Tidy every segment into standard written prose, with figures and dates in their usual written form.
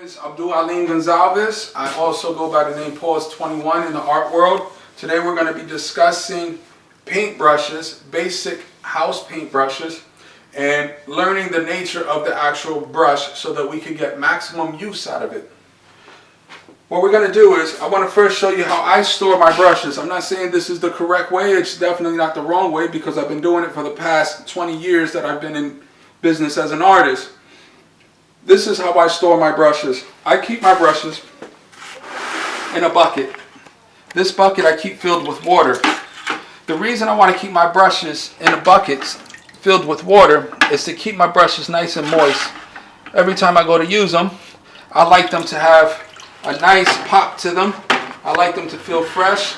Is Abdul Alim Gonzalez. I also go by the name PAWS21 in the art world. Today we're going to be discussing paintbrushes, basic house paintbrushes, and learning the nature of the actual brush so that we can get maximum use out of it. What we're going to do is, I want to first show you how I store my brushes. I'm not saying this is the correct way, it's definitely not the wrong way because I've been doing it for the past 20 years that I've been in business as an artist. This is how I store my brushes. I keep my brushes in a bucket. This bucket I keep filled with water. The reason I want to keep my brushes in a bucket filled with water is to keep my brushes nice and moist. Every time I go to use them, I like them to have a nice pop to them. I like them to feel fresh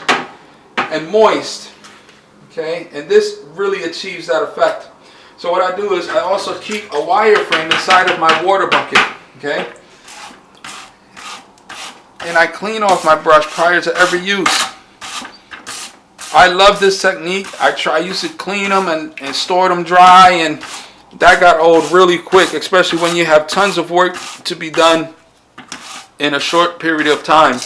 and moist. Okay, and this really achieves that effect. So what I do is I also keep a wireframe inside of my water bucket, okay? And I clean off my brush prior to every use. I love this technique. I used to clean them and store them dry, and that got old really quick, especially when you have tons of work to be done in a short period of time.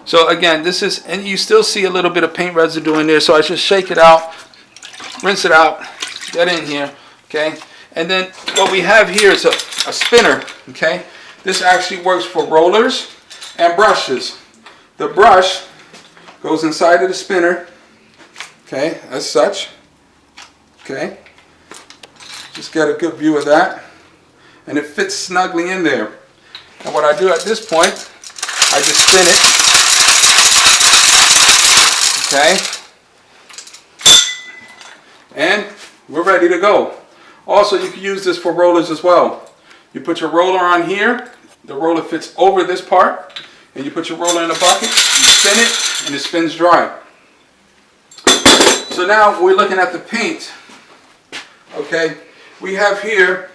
So again, this is, and you still see a little bit of paint residue in there, so I just shake it out, rinse it out, get in here. Okay, and then what we have here is a spinner. Okay, this actually works for rollers and brushes. The brush goes inside of the spinner, okay, as such. Okay, just get a good view of that, and it fits snugly in there. And what I do at this point, I just spin it. Okay, and we're ready to go. Also, you can use this for rollers as well. You put your roller on here, the roller fits over this part, and you put your roller in a bucket, you spin it, and it spins dry. So now we're looking at the paint. Okay, we have here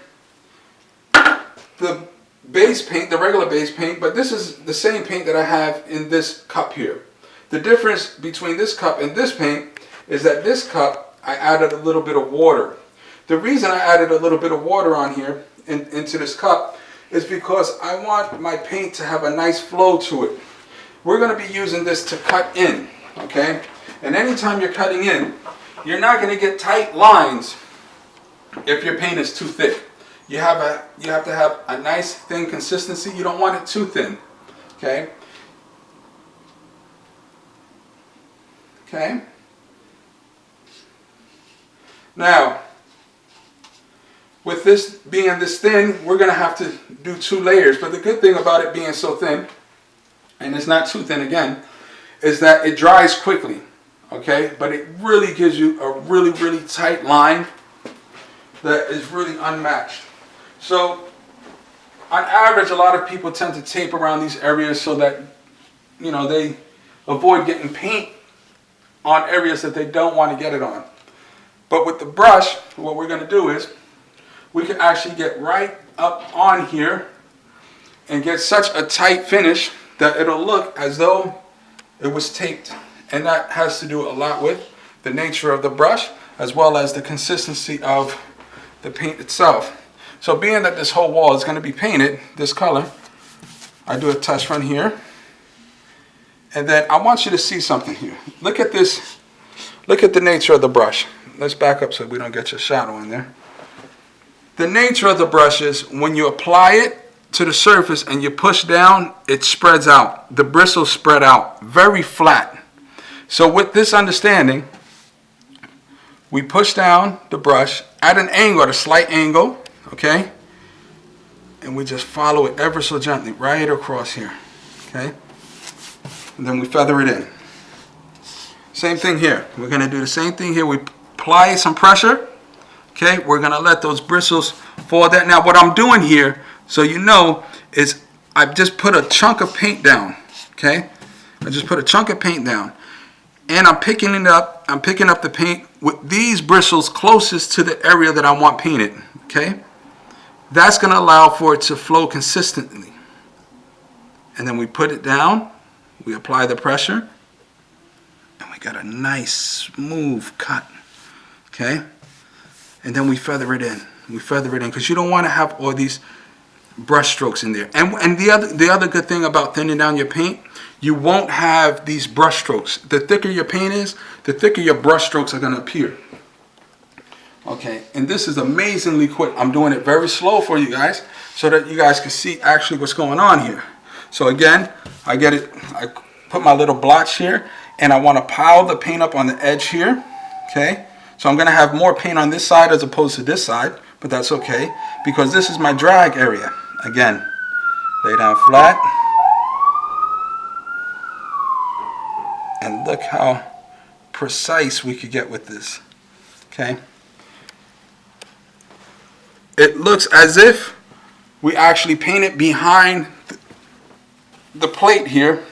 the base paint, the regular base paint, but this is the same paint that I have in this cup here. The difference between this cup and this paint is that this cup, I added a little bit of water. The reason I added a little bit of water on here into this cup is because I want my paint to have a nice flow to it. We're going to be using this to cut in, okay? And anytime you're cutting in, you're not going to get tight lines if your paint is too thick. You have to have a nice thin consistency. You don't want it too thin, okay? Okay? Now, with this being this thin, we're going to have to do 2 layers. But the good thing about it being so thin, and it's not too thin again, is that it dries quickly. Okay? But it really gives you a really, really tight line that is really unmatched. So, on average, a lot of people tend to tape around these areas so that, you know, they avoid getting paint on areas that they don't want to get it on. But with the brush, what we're going to do is, we can actually get right up on here and get such a tight finish that it'll look as though it was taped. And that has to do a lot with the nature of the brush as well as the consistency of the paint itself. So being that this whole wall is going to be painted this color, I do a touch from here. And then I want you to see something here. Look at this. Look at the nature of the brush. Let's back up so we don't get your shadow in there. The nature of the brush is when you apply it to the surface and you push down, it spreads out. The bristles spread out, very flat. So with this understanding, we push down the brush at an angle, at a slight angle, okay? And we just follow it ever so gently right across here, okay? And then we feather it in. Same thing here. We're going to do the same thing here. We apply some pressure. Okay, we're going to let those bristles fall down. Now what I'm doing here, so you know, is I've just put a chunk of paint down. Okay, I just put a chunk of paint down. And I'm picking it up. I'm picking up the paint with these bristles closest to the area that I want painted. Okay, that's going to allow for it to flow consistently. And then we put it down. We apply the pressure. And we got a nice smooth cut. Okay. And then we feather it in. We feather it in because you don't want to have all these brush strokes in there. And the other good thing about thinning down your paint, you won't have these brush strokes. The thicker your paint is, the thicker your brush strokes are going to appear. Okay, and this is amazingly quick. I'm doing it very slow for you guys so that you guys can see actually what's going on here. So again, I put my little blotch here, and I want to pile the paint up on the edge here. Okay, so I'm going to have more paint on this side as opposed to this side, but that's okay because this is my drag area. Again, lay down flat, and look how precise we could get with this. Okay, it looks as if we actually painted behind the plate here,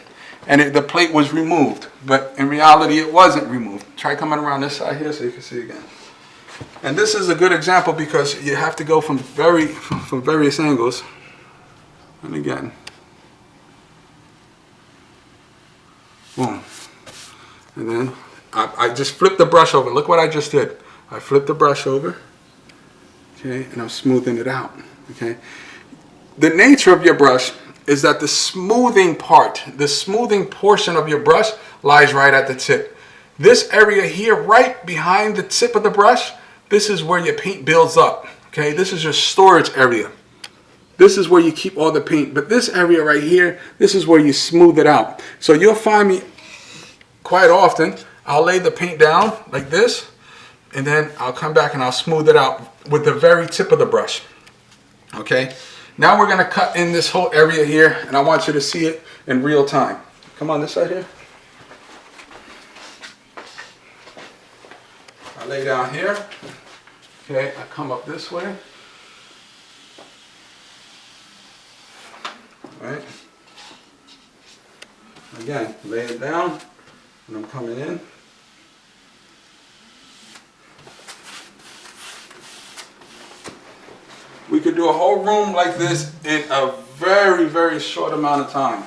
and the plate was removed, but in reality it wasn't removed. Try coming around this side here so you can see again. And this is a good example because you have to go from various angles. And again, boom. And then I just flipped the brush over. Look what I just did. I flipped the brush over, okay, and I'm smoothing it out, okay. The nature of your brush is that the smoothing part, the smoothing portion of your brush lies right at the tip. This area here, right behind the tip of the brush, this is where your paint builds up, okay. This is your storage area. This is where you keep all the paint, but this area right here, this is where you smooth it out. So you'll find me quite often, I'll lay the paint down like this, and then I'll come back and I'll smooth it out with the very tip of the brush. Okay, now we're gonna cut in this whole area here, and I want you to see it in real time. Come on this side here. I lay down here, okay, I come up this way. Right. Again, lay it down, and I'm coming in. We could do a whole room like this in a very, very short amount of time.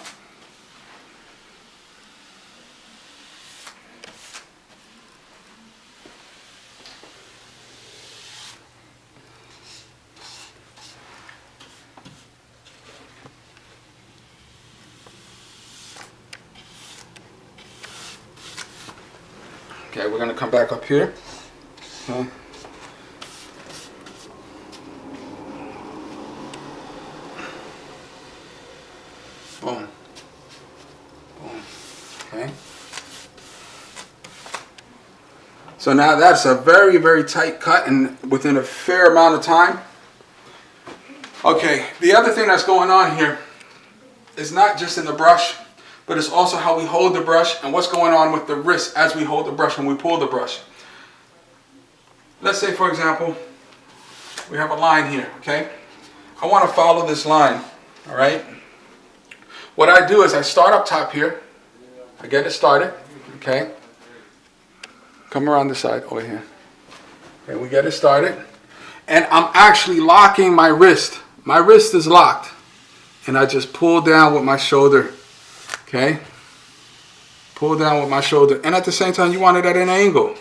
Okay, we're going to come back up here. Okay. Boom. Boom. Okay. So now that's a very, very tight cut and within a fair amount of time. Okay, the other thing that's going on here is not just in the brush, but it's also how we hold the brush and what's going on with the wrist as we hold the brush when we pull the brush. Let's say, for example, we have a line here, okay? I want to follow this line, all right? What I do is I start up top here. I get it started, okay? Come around the side over here. Okay, we get it started. And I'm actually locking my wrist. My wrist is locked. And I just pull down with my shoulder. Okay? Pull down with my shoulder. And at the same time, you want it at an angle.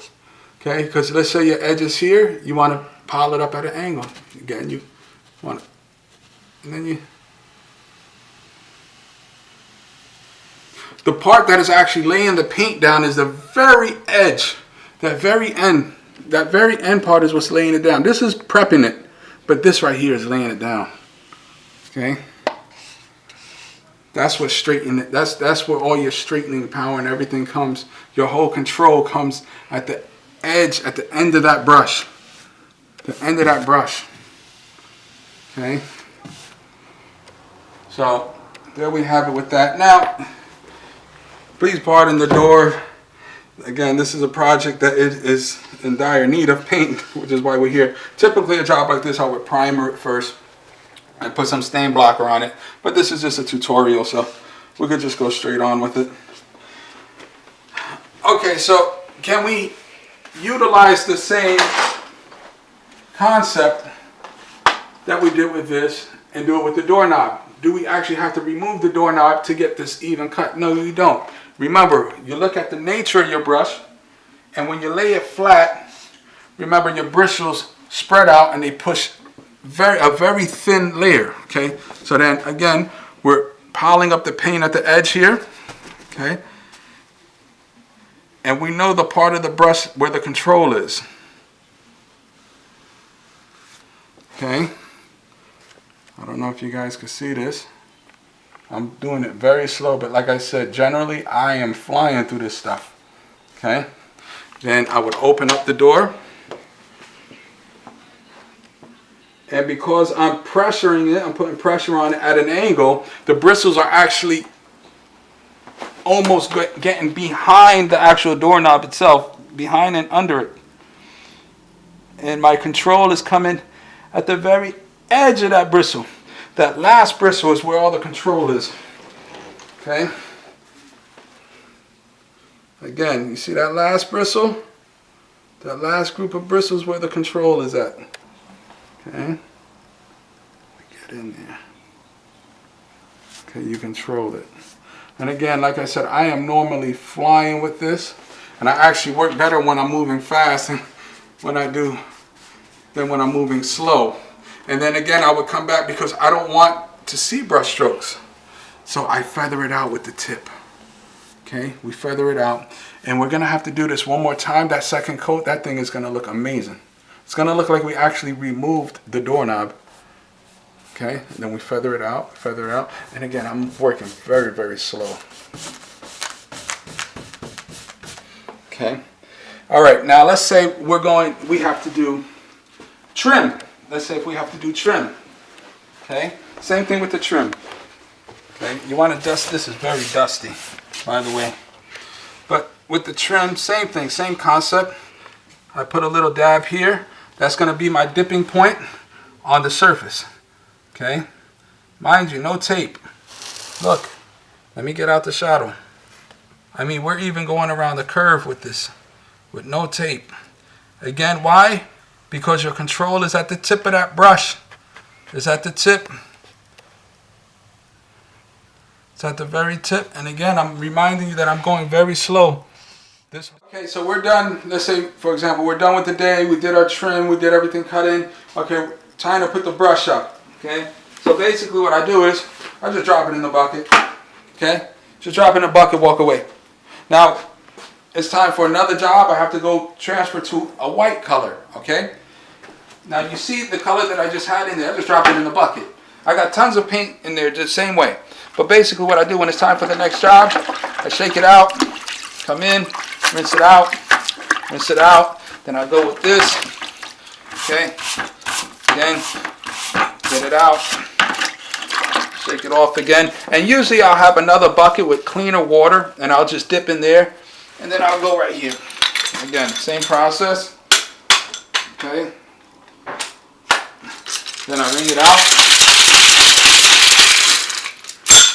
Okay? Because let's say your edge is here. You want to pile it up at an angle. Again, you want to. And then you. The part that is actually laying the paint down is the very edge. That very end. That very end part is what's laying it down. This is prepping it. But this right here is laying it down. Okay? That's what straightening it. That's where all your straightening power and everything comes. Your whole control comes at the edge, at the end of that brush. The end of that brush. Okay? So, there we have it with that. Now, please pardon the door. Again, this is a project that is in dire need of paint, which is why we're here. Typically, a job like this, I would primer it first. I put some stain blocker on it, but this is just a tutorial, so we could just go straight on with it. Okay, so can we utilize the same concept that we did with this and do it with the doorknob? Do we actually have to remove the doorknob to get this even cut? No, you don't. Remember, you look at the nature of your brush, and when you lay it flat, remember your bristles spread out and they push a very thin layer, okay? So then again, we're piling up the paint at the edge here, okay? And we know the part of the brush where the control is, okay? I don't know if you guys can see this. I'm doing it very slow, but like I said, generally I am flying through this stuff, okay? Then I would open up the door. And because I'm pressuring it, I'm putting pressure on it at an angle, the bristles are actually almost getting behind the actual doorknob itself, behind and under it. And my control is coming at the very edge of that bristle. That last bristle is where all the control is. Okay? Again, you see that last bristle? That last group of bristles where the control is at. Okay? Get in there. Okay, you control it. And again, like I said, I am normally flying with this. And I actually work better when I'm moving fast than when I'm moving slow. And then again, I would come back because I don't want to see brush strokes. So I feather it out with the tip. Okay, we feather it out. And we're going to have to do this one more time. That second coat, that thing is going to look amazing. It's going to look like we actually removed the doorknob. Okay, and then we feather it out, and again, I'm working very, very slow. Okay, all right, now let's say we have to do trim. Let's say if we have to do trim. Okay, same thing with the trim. Okay, you want to dust, this is very dusty, by the way. But with the trim, same thing, same concept. I put a little dab here. That's going to be my dipping point on the surface. Okay, mind you, no tape. Look, let me get out the shadow. I mean, we're even going around the curve with this, with no tape. Again, why? Because your control is at the tip of that brush. It's at the tip. It's at the very tip. And again, I'm reminding you that I'm going very slow. Okay, so we're done. Let's say, for example, we're done with the day. We did our trim. We did everything cut in. Okay, time to put the brush up. Okay, so basically what I do is I just drop it in the bucket. Okay, just drop it in the bucket, walk away. Now it's time for another job. I have to go transfer to a white color. Okay, now you see the color that I just had in there. I just dropped it in the bucket. I got tons of paint in there the same way. But basically what I do when it's time for the next job, I shake it out, come in, rinse it out, then I go with this. Okay, again. Get it out, shake it off again, and usually I'll have another bucket with cleaner water and I'll just dip in there and then I'll go right here. Again, same process. Okay, then I wring it out.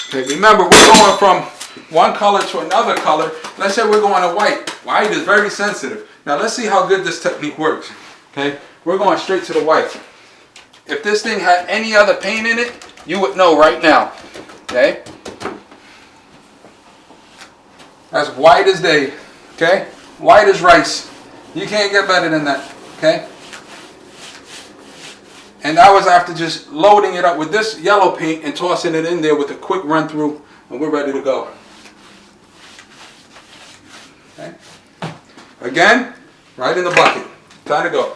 Okay, remember we're going from one color to another color. Let's say we're going to white. White is very sensitive. Now let's see how good this technique works. Okay, we're going straight to the white. If this thing had any other paint in it, you would know right now. Okay? That's white as day. Okay? White as rice. You can't get better than that. Okay? And that was after just loading it up with this yellow paint and tossing it in there with a quick run through, and we're ready to go. Okay? Again, right in the bucket. Time to go.